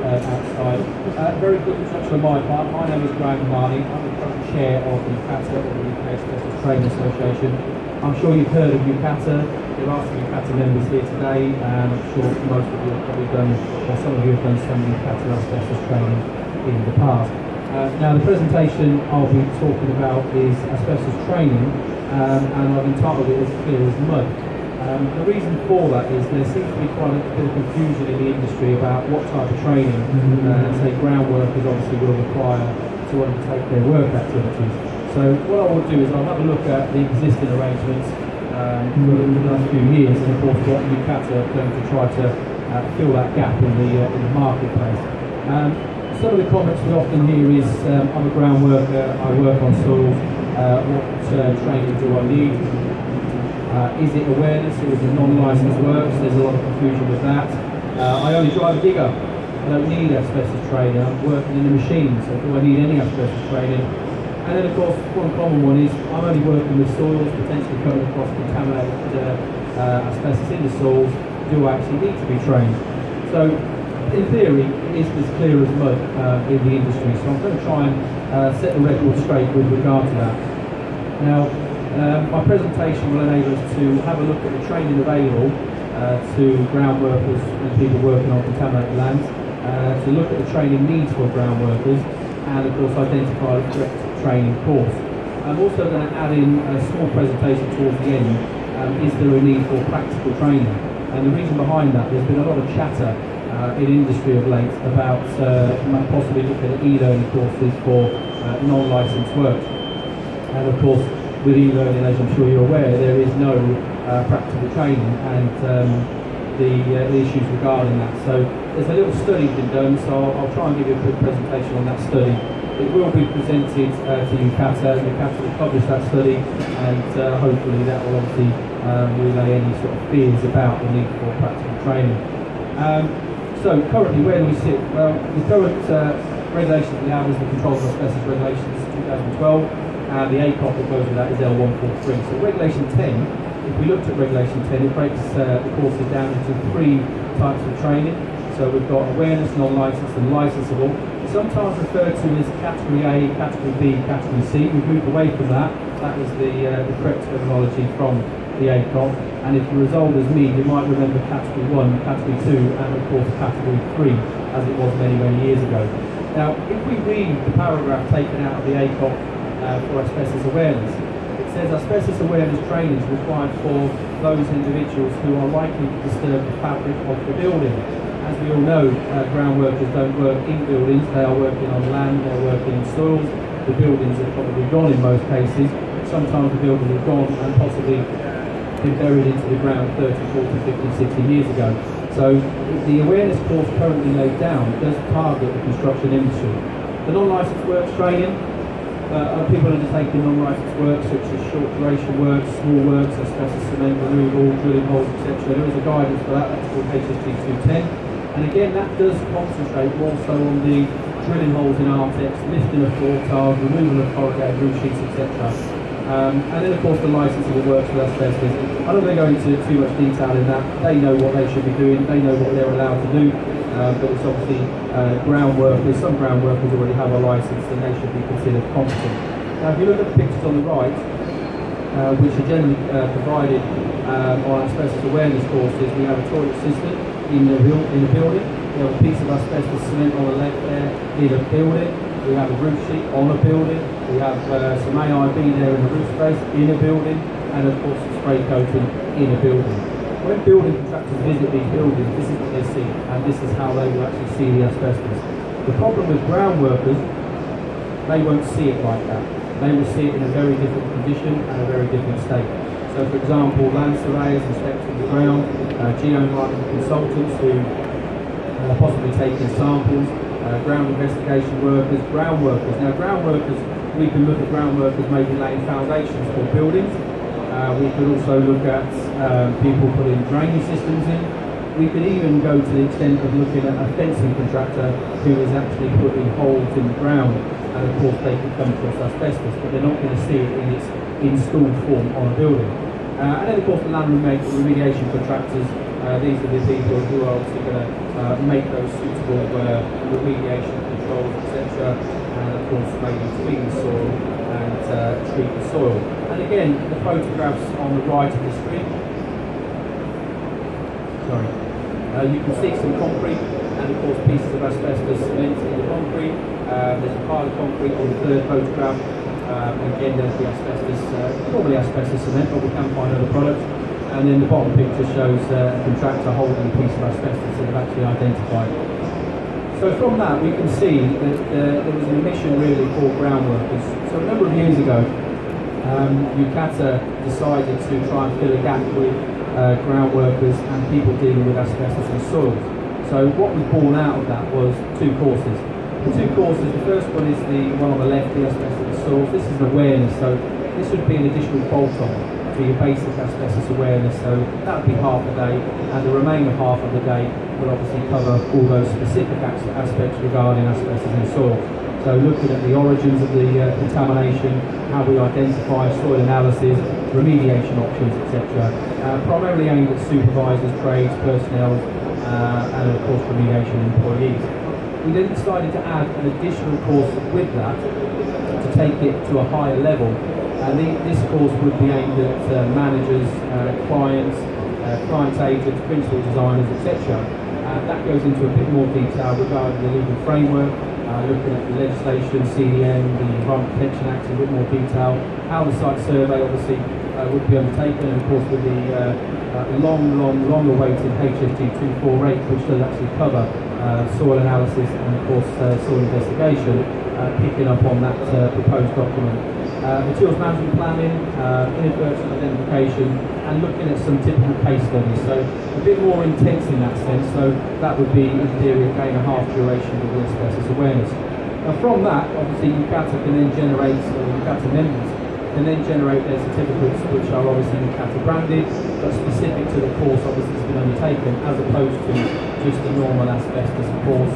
outside. Very quick introduction on my part. My name is Graham Marley. I'm the current chair of the UKATA, or the UK Asbestos Training Association. I'm sure you've heard of UKATA. There are some UKATA members here today, and I'm sure most of you have probably done, or some of you have done some UKATA asbestos training in the past. Now, the presentation I'll be talking about is asbestos training, and I've entitled it As Clear as Mud. The reason for that is there seems to be quite a bit of confusion in the industry about what type of training, say, ground workers obviously will require to undertake their work activities. So what I will do is I'll have a look at the existing arrangements for the last few years, and of course what UKATA are going to try to fill that gap in the marketplace. Some of the comments we often hear is, I'm a ground worker, I work on soils, what training do I need? Is it awareness, or is it non-licensed works? There's a lot of confusion with that. I only drive a digger, I don't need asbestos training, I'm working in a machine, so do I need any asbestos training? And then of course, one common one is, I'm only working with soils, potentially coming across contaminated asbestos in the soils, do I actually need to be trained? So, in theory, it is as clear as mud in the industry, so I'm going to try and set the record straight with regard to that. Now, my presentation will enable us to have a look at the training available to ground workers and people working on contaminated lands, to look at the training needs for ground workers, and of course identify the correct training course. I'm also going to add in a small presentation towards the end. Is there a need for practical training? And the reason behind that, there's been a lot of chatter in industry of late about possibly looking at e-learning courses for non-licensed work. And of course, with e-learning, as I'm sure you're aware, there is no practical training, and the issues regarding that. So there's a little study been done, so I'll try and give you a quick presentation on that study. It will be presented to UKATA. UKATA will publish that study, and hopefully that will obviously relay any sort of fears about the need for practical training. So currently, where do we sit? Well, the current regulations we have is the Control of Asbestos Regulations 2012. And the ACOP that goes with that is L143. So Regulation 10, if we looked at Regulation 10, it breaks the courses down into 3 types of training. So we've got awareness, non-licensed and licensable. Sometimes referred to as Category A, Category B, Category C. We've moved away from that. That is the correct terminology from the ACOP. And if you're as old as me, you might remember Category 1, Category 2, and of course Category 3, as it was many, many years ago. Now, if we read the paragraph taken out of the ACOP, for asbestos awareness. It says asbestos awareness training is required for those individuals who are likely to disturb the fabric of the building. As we all know, ground workers don't work in buildings, they are working on land, they're working in soils. The buildings are probably gone in most cases. Sometimes the buildings are gone and possibly been buried into the ground 30, 40, 50, 60 years ago. So the awareness course currently laid down does target the construction industry. The non-licensed works training, people undertaking non-licensed work such as short duration works, small works, asbestos cement removal, drilling holes, etc. There is a guidance for that, that's called HSG 210. And again, that does concentrate more so on the drilling holes in Artex, lifting of floor tiles, removal of corrugated roof sheets, etc. And then of course the licensing of works with asbestos. I don't want to go into too much detail in that. They know what they should be doing, they know what they're allowed to do. But it's obviously ground workers, some ground workers already have a licence and they should be considered competent. Now if you look at the pictures on the right, which are generally provided on asbestos awareness courses, we have a toilet system in the building, we have a piece of asbestos cement on the left there in a building, we have a roof sheet on a building, we have some AIB there in the roof space in a building, and of course spray coating in a building. When building contractors visit these buildings, this is what they see, and this is how they will actually see the asbestos. The problem with ground workers, they won't see it like that. They will see it in a very different condition and a very different state. So for example, land surveyors inspecting the ground, geoenvironmental consultants who are possibly taking samples, ground investigation workers, ground workers. Now ground workers, we can look at ground workers maybe laying foundations for buildings. We could also look at people putting drainage systems in. We could even go to the extent of looking at a fencing contractor who is actually putting holes in the ground, and of course they can come across asbestos, but they're not going to see it in its installed form on a building. And then of course the land remediation contractors These are the people who are obviously going to make those suitable remediation controls, etc. And of course maybe clean the soil and treat the soil. And again, the photographs on the right of the screen. Sorry. You can see some concrete and of course pieces of asbestos cement in the concrete. There's a pile of concrete on the third photograph. Again, there's the asbestos, probably asbestos cement, but we can find other products. And then the bottom picture shows a contractor holding a piece of asbestos that they've actually identified. So from that we can see that there was an omission really for ground workers. So a number of years ago, UKATA decided to try and fill a gap with ground workers and people dealing with asbestos in soils. So what was born out of that was two courses. The two courses, the first one is the one on the left, the asbestos in soils. This is an awareness, so this would be an additional bolt-on to your basic asbestos awareness. So that would be half a day, and the remainder half of the day will obviously cover all those specific aspects regarding asbestos in soils. So looking at the origins of the contamination, how we identify soil analysis, remediation options, etc. Primarily aimed at supervisors, trades, personnel, and of course remediation employees. We then decided to add an additional course with that to take it to a higher level. And this course would be aimed at managers, clients, client agents, principal designers, etc. That goes into a bit more detail regarding the legal framework, looking at the legislation, CDM, the Environment Protection Act in a bit more detail, how the site survey obviously would be undertaken, and of course with the long awaited HSG 248, which does actually cover soil analysis and of course soil investigation, picking up on that proposed document. Materials management planning, inadvertent identification, and looking at some typical case studies. So a bit more intense in that sense. So that would be, in theory, again, a half duration of the asbestos awareness. Now from that, obviously UKATA can then generate, or UKATA members can then generate their certificates, which are obviously UKATA branded, but specific to the course obviously that's been undertaken, as opposed to just a normal asbestos course,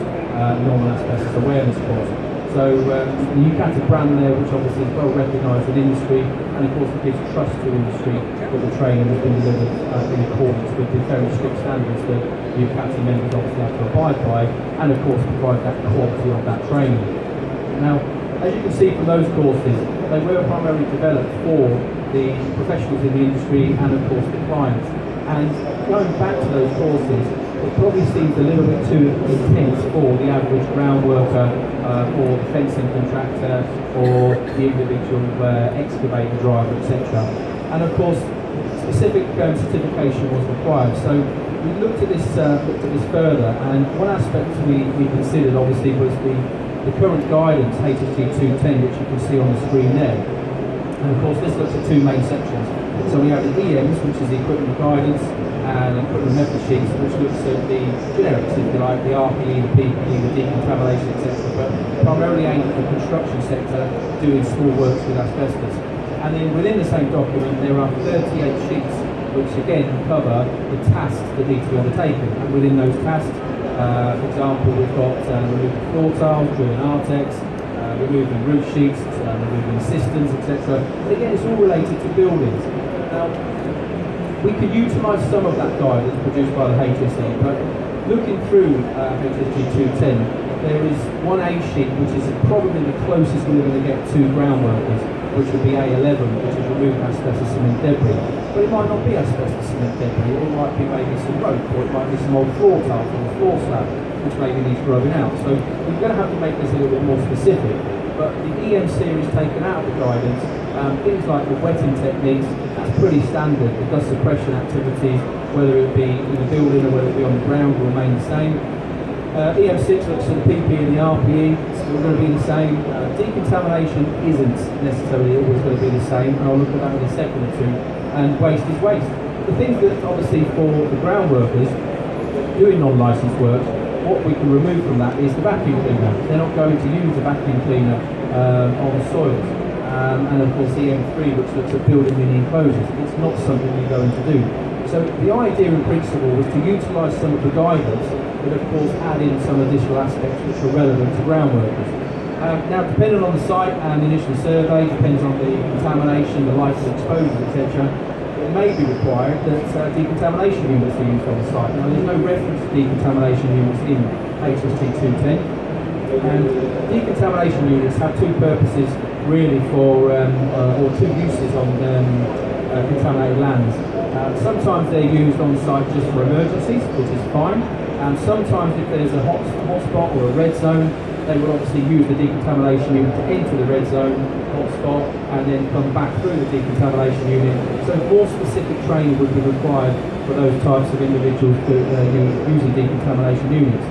normal asbestos awareness course. So the UKATA brand there, which obviously is well recognised in industry, and of course it gives trust to industry that the training has been delivered in accordance with the very strict standards that UKATA members obviously have to abide by, and of course provide that quality of that training. Now, as you can see from those courses, they were primarily developed for the professionals in the industry and of course the clients. And going back to those courses, it probably seems a little bit too intense for the average ground worker or the fencing contractor or the individual excavator driver, etc. And of course, specific certification was required. So we looked at this further, and one aspect we considered obviously was the current guidance, HSG 210, which you can see on the screen there. And of course, this looks at two main sections. So we have the EMs, which is the equipment guidance, and equipment method sheets, which looks at the generics, if you like, the RPE, the PPE, the decontamination, etc. But primarily aimed at the construction sector, doing small works with asbestos. And then within the same document, there are 38 sheets, which again cover the tasks that need to be undertaken. And within those tasks, for example, we've got removing floor tiles, drilling Artex, removing roof sheets, removing cisterns, etc. And again, it's all related to buildings. Now, we could utilise some of that guidance produced by the HSE, but looking through HSG 210, there is one A sheet which is probably the closest we're going to get to ground workers, which would be A11, which is removing asbestos cement debris. But it might not be asbestos cement debris, it might be maybe some rope, or it might be some old floor tiles or a floor slab, which maybe needs rubbing out. So we're going to have to make this a little bit more specific. But the EM series taken out of the guidance, things like the wetting techniques, that's pretty standard. The dust suppression activities, whether it be in the building or whether it be on the ground, will remain the same. EM6 looks at the PP and the RPE, it's going to be the same. Decontamination isn't necessarily always going to be the same, and I'll look at that in a second or two. And waste is waste. The things that obviously for the ground workers doing non-licensed work, what we can remove from that is the vacuum cleaner. They're not going to use the vacuum cleaner on soils. And of course EM3, which looks at building mini enclosures, it's not something we're going to do. So the idea in principle was to utilise some of the guidance, but of course add in some additional aspects which are relevant to ground workers. Now, depending on the site and the initial survey, depends on the contamination, the likes of exposure, etc. it may be required that decontamination units are used on the site. Now, there's no reference to decontamination units in HST 210, and decontamination units have two purposes really for, or two uses on contaminated lands. Sometimes they're used on site just for emergencies, which is fine, and sometimes if there's a hotspot or a red zone, they will obviously use the decontamination unit to enter the red zone hotspot and then come back through the decontamination unit. So more specific training would be required for those types of individuals to using decontamination units.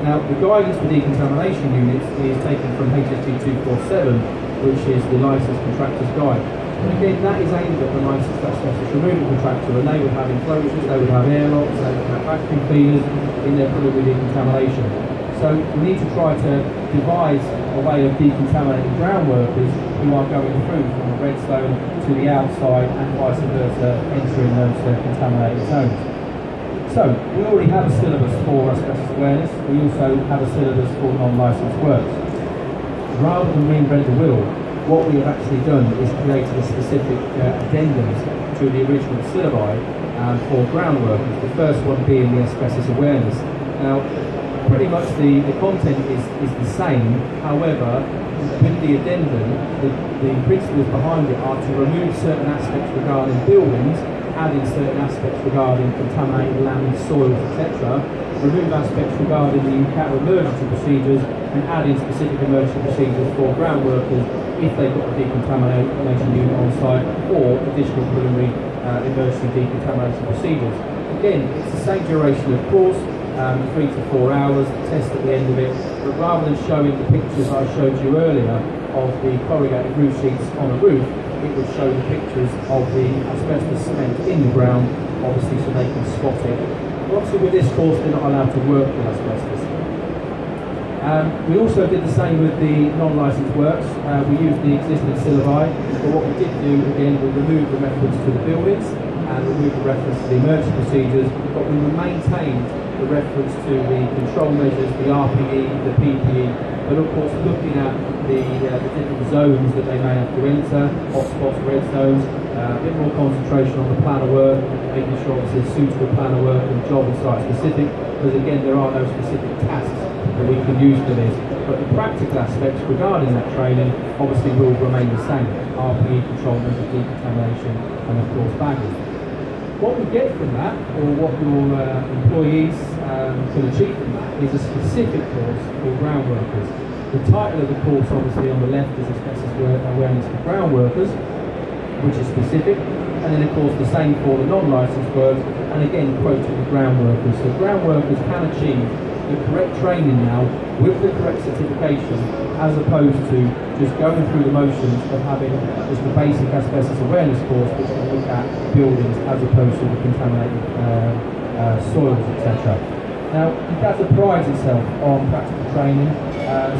Now, the guidance for decontamination units is taken from HST 247, which is the licensed contractor's guide. And again, that is aimed at the licensed asbestos removal contractor, and they would have enclosures, they would have airlocks, they would have vacuum cleaners in their preliminary decontamination. So we need to try to devise a way of decontaminating ground workers who are going through from the red zone to the outside and vice versa, entering those contaminated zones. So we already have a syllabus for asbestos awareness. We also have a syllabus for non-licensed works. Rather than reinvent the wheel, what we have actually done is created a specific addendums to the original syllabi for ground workers, the first one being the asbestos awareness. Now, pretty much the content is the same, however, with the addendum, the principles behind it are to remove certain aspects regarding buildings, add in certain aspects regarding contaminated land, soils, etc., remove aspects regarding the UKATA emergency procedures, and add in specific emergency procedures for ground workers if they've got a decontamination unit on site or additional preliminary emergency decontamination procedures. Again, it's the same duration of course, 3 to 4 hours, test at the end of it, but rather than showing the pictures I showed you earlier of the corrugated roof sheets on a roof, it would show the pictures of the asbestos cement in the ground, obviously so they can spot it. Obviously with this course they're not allowed to work with asbestos. We also did the same with the non-licensed works. We used the existing syllabi, but what we did do again was remove the reference to the buildings and remove the reference to the emergency procedures, but we maintained the reference to the control measures, the RPE, the PPE, but of course looking at the different zones that they may have to enter, hotspots, red zones, a bit more concentration on the plan of work, making sure it's a suitable plan of work and job and site specific, because again there are no specific tasks that we can use for this, but the practical aspects regarding that training obviously will remain the same, RPE, control measures, decontamination, and of course bagging. What we get from that, or what your employees can achieve from that, is a specific course for ground workers. The title of the course, obviously, on the left is Asbestos Awareness for Ground Workers, which is specific, and then, of course, the same for the non-licensed works, and again, quoting the ground workers. So ground workers can achieve the correct training now with the correct certification, as opposed to just going through the motions of having just the basic asbestos awareness course, which will look at buildings as opposed to the contaminated soils, etc. Now, UKATA prides itself on practical training,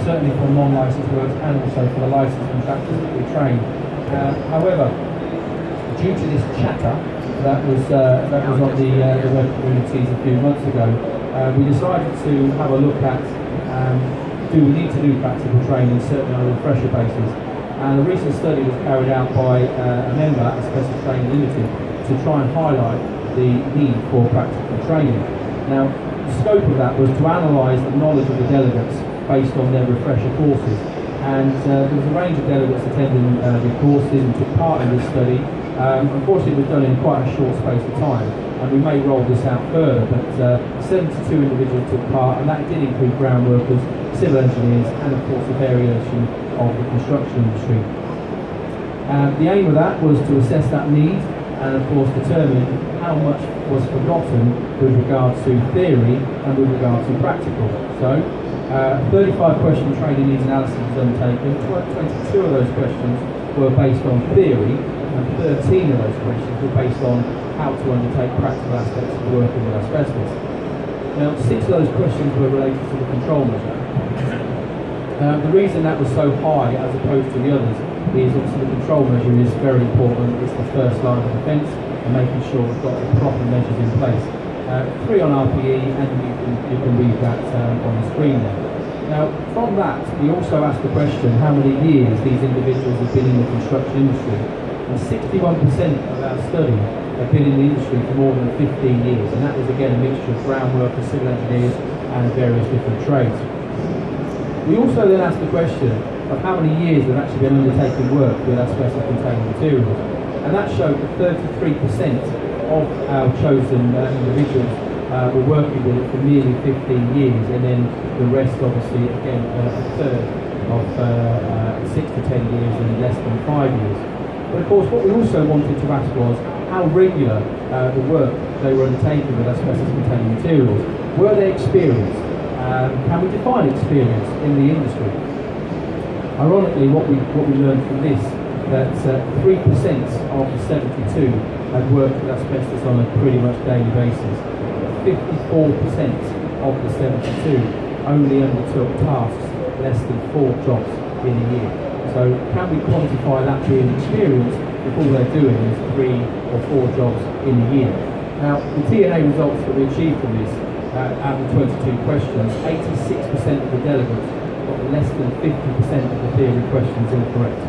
certainly for non-licensed works and also for the licensed contractors that we train. However, due to this chatter that was on the web communities a few months ago, we decided to have a look at do we need to do practical training, certainly on a refresher basis. And a recent study was carried out by a member at Asbestos Training Limited to try and highlight the need for practical training. Now, the scope of that was to analyse the knowledge of the delegates based on their refresher courses. And there was a range of delegates attending the courses and took part in this study. Unfortunately, it was done in quite a short space of time, and we may roll this out further, but 72 individuals took part, and that did include ground workers, civil engineers, and of course a variation of the construction industry. The aim of that was to assess that need and of course determine how much was forgotten with regard to theory and with regard to practical. So 35 question training needs analysis was undertaken. 22 of those questions were based on theory, and 13 of those questions were based on how to undertake practical aspects of working with asbestos. Now, 6 of those questions were related to the control measure. The reason that was so high as opposed to the others is obviously the control measure is very important. It's the first line of defence and making sure we've got the proper measures in place. 3 on RPE, and you can read that on the screen there. Now, from that, we also asked the question how many years these individuals have been in the construction industry. And 61% of our study have been in the industry for more than 15 years, and that was again a mixture of ground workers, civil engineers and various different trades. We also then asked the question of how many years they've actually been undertaking work with asbestos containing materials, and that showed that 33% of our chosen individuals were working with it for nearly 15 years, and then the rest obviously again a third of 6 to 10 years and less than 5 years. But of course what we also wanted to ask was how regular the work they were undertaking with asbestos containing materials. Were they experienced? Can we define experience in the industry? Ironically, what we learned from this, that 3% of the 72 had worked with asbestos on a pretty much daily basis. 54% of the 72 only undertook tasks less than 4 jobs in a year. So can we quantify that being experience if all they're doing is 3 or 4 jobs in a year? Now, the TNA results that we achieved from this, out of 22 questions, 86% of the delegates got less than 50% of the theory questions incorrect.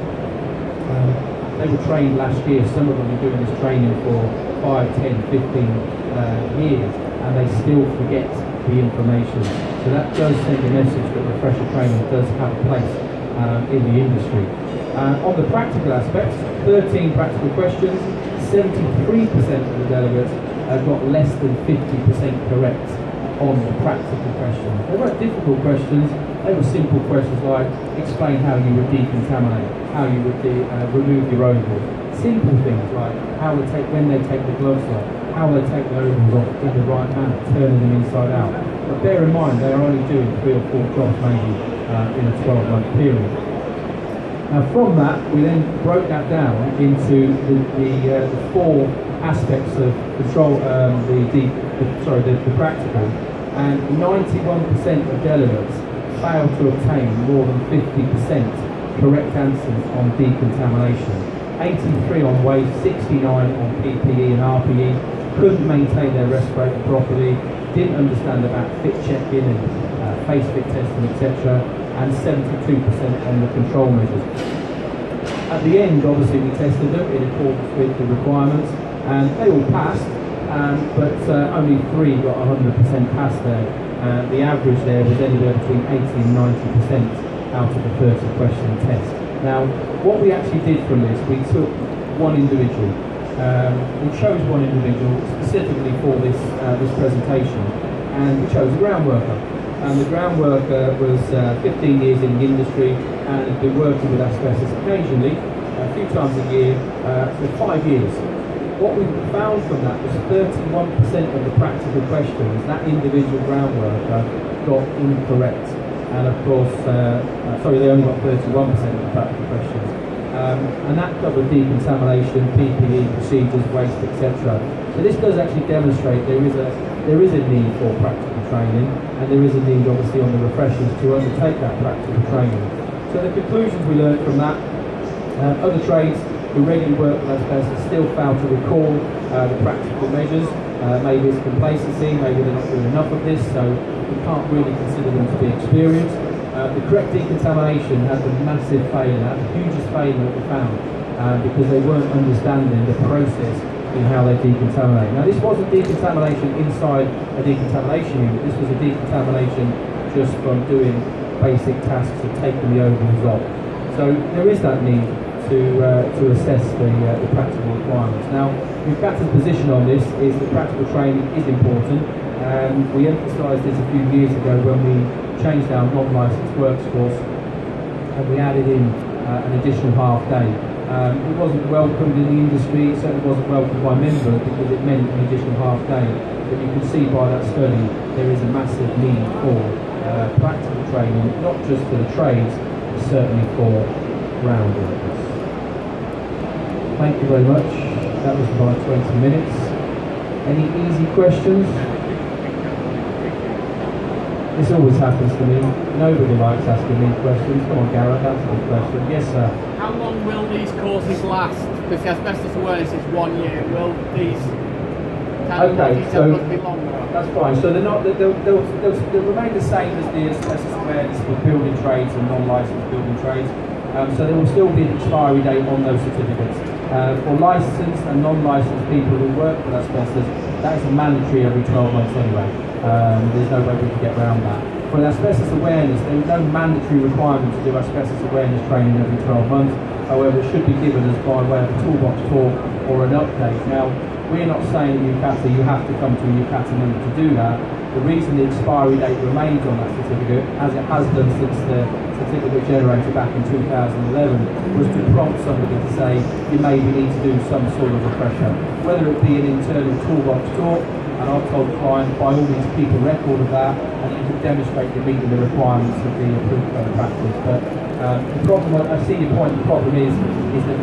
They were trained last year, some of them were doing this training for 5, 10, 15 years, and they still forget the information. So that does send a message that refresher training does have a place in the industry. On the practical aspects, 13 practical questions, 73% of the delegates got less than 50% correct on the practical questions. They weren't difficult questions, they were simple questions like explain how you would decontaminate, how you would remove your overalls. Simple things like how they take, when they take the gloves off, how they take the overalls off in the right manner, turning them inside out. But bear in mind, they are only doing 3 or 4 jobs maybe in a 12-month period. Now from that, we then broke that down into the 4 aspects of control, the practical, and 91% of delegates failed to obtain more than 50% correct answers on decontamination. 83 on waste, 69 on PPE and RPE, couldn't maintain their respirator properly, didn't understand about fit checking and face fit testing, etc., and 72% on the control measures. At the end, obviously, we tested them in accordance with the requirements, and they all passed, but only 3 got 100% pass there. The average there was anywhere between 80 and 90% out of the 30 question test. Now, what we actually did from this, we took one individual. We chose one individual specifically for this presentation, and we chose a ground worker. And the ground worker was 15 years in the industry and had been working with asbestos occasionally, a few times a year, for 5 years. What we found from that was 31% of the practical questions that individual ground worker got incorrect. And of course, they only got 31% of the practical questions. And that covered decontamination, PPE, procedures, waste, etc. So this does actually demonstrate there is a need for practical training, and there is a need obviously on the refreshers to undertake that practical training. So the conclusions we learned from that, other trades who regularly work with asbestos still fail to recall the practical measures. Maybe it's complacency, maybe they're not doing enough of this, so we can't really consider them to be experienced. The correct decontamination had the massive failure, the hugest failure that we found, because they weren't understanding the process in how they decontaminate. Now this wasn't decontamination inside a decontamination unit, this was a decontamination just from doing basic tasks of taking the overalls off. So there is that need to assess the practical requirements. Now, UKATA's position on this is that practical training is important, and we emphasised this a few years ago when we changed our non-licensed works course and we added in an additional half day. It wasn't welcomed in the industry, it certainly wasn't welcomed by members because it meant an additional half day, but you can see by that study there is a massive need for practical training, not just for the trades, but certainly for ground workers. Thank you very much. That was about 20 minutes. Any easy questions? This always happens to me. Nobody likes asking me questions. Come on, Gareth, answer the question. Yes, sir. How long will these courses last? Because the asbestos awareness is 1 year. Will these be longer? That's fine. So they'll remain the same as the asbestos awareness for building trades and non-licensed building trades. So there will still be an expiry date on those certificates. For licensed and non-licensed people who work with asbestos, that is mandatory every 12 months anyway. There's no way we can get around that. For asbestos awareness, there is no mandatory requirement to do asbestos awareness training every 12 months. However, it should be given us by way of a toolbox talk or an update. Now, we're not saying at UKATA you have to come to a UKATA member to do that. The reason the expiry date remains on that certificate, as it has done since the certificate generated back in 2011, was to prompt somebody to say you maybe need to do some sort of refresher. Whether it be an internal toolbox talk, and I've told the client by all means keep a record of that, and you can demonstrate you're meeting the requirements of the approved code of practice. But the problem, I see your point, the problem is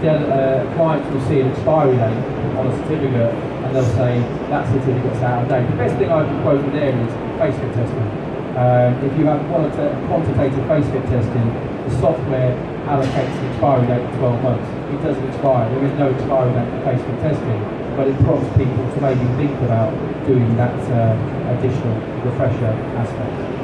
that clients will see an expiry date on a certificate and they'll say that certificate's out of date. The best thing I can quote you there is face fit testing. If you have quantitative face fit testing, the software allocates the expiry date to 12 months. It doesn't expire. There is no expiry date for face fit testing, but it prompts people to maybe think about doing that additional refresher aspect.